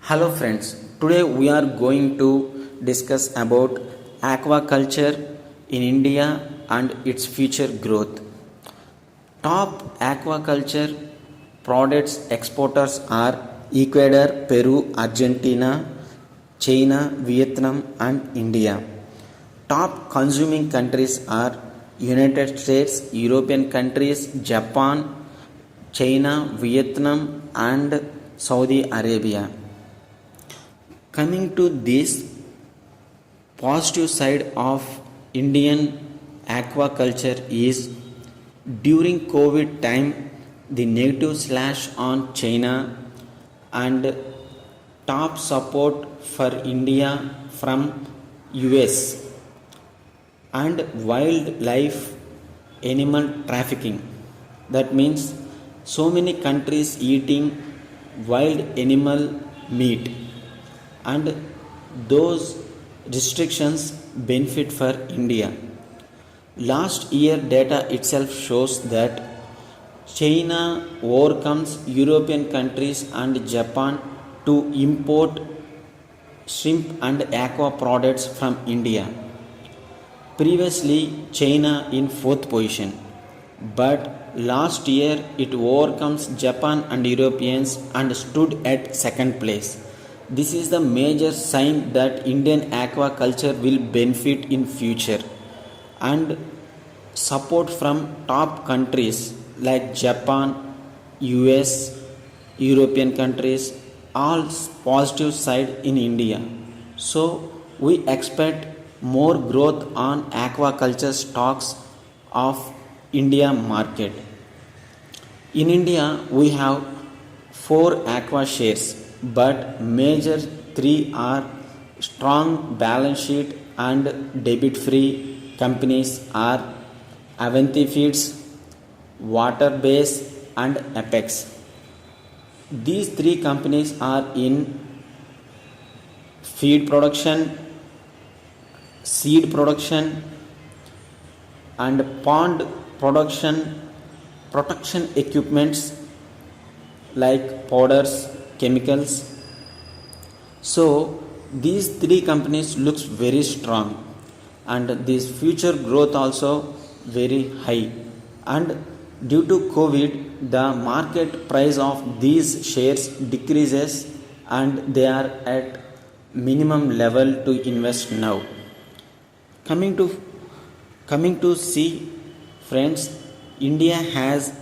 Hello friends, today we are going to discuss about aquaculture in India and its future growth. Top aquaculture products exporters are Ecuador, Peru, Argentina, China, Vietnam and India. Top consuming countries are United States, European countries, Japan, China, Vietnam and Saudi Arabia. Coming to this positive side of Indian aquaculture is during COVID time the negative slash on China and top support for India from US and wildlife animal trafficking. That means so many countries eating wild animal meat and those restrictions benefit for India. Last year data itself shows that China overcomes European countries and Japan to import shrimp and aqua products from India. Previously China in fourth position, but last year it overcomes Japan and Europeans and stood at second place. This is the major sign that Indian aquaculture will benefit in future, and support from top countries like Japan, US, European countries, all positive side in India. So we expect more growth on aquaculture stocks of India market. In India we have 4 aqua shares, but major 3 are strong balance sheet and debit free companies are Avanti Feeds, Waterbase and Apex. These 3 companies are in feed production, seed production and pond production, protection equipments like powders, chemicals. So these 3 companies looks very strong and this future growth also very high, and due to COVID the market price of these shares decreases and they are at minimum level to invest now. Coming to see friends, India has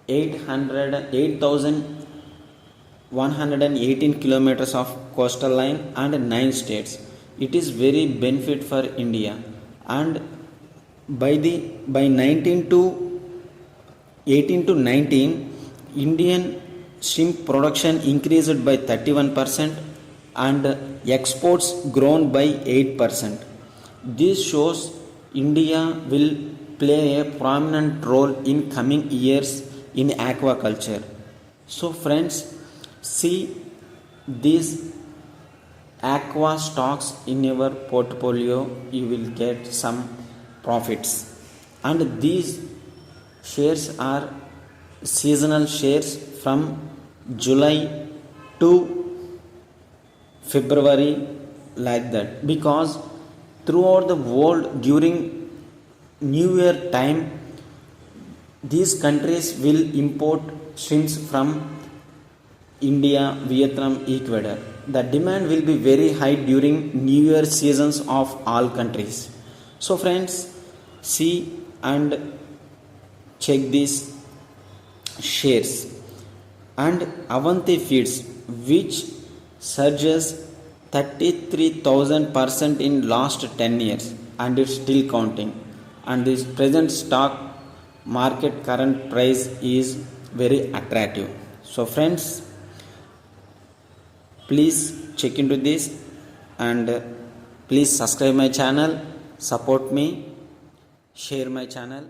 8,118 kilometers of coastal line and 9 states. It is very benefit for India, and by 18 to 19 Indian shrimp production increased by 31% and exports grown by 8%. This shows India will play a prominent role in coming years in aquaculture. So friends, see these aqua stocks in your portfolio, you will get some profits, and these shares are seasonal shares from July to February, like that, because throughout the world during New Year time these countries will import shrimps from India, Vietnam, Ecuador. The demand will be very high during New Year seasons of all countries. So friends, see and check these shares, and Avanti Feeds, which surges 33,000% in last 10 years and it's still counting, and this present stock market current price is very attractive. So friends, please check into this and please subscribe my channel, support me, share my channel.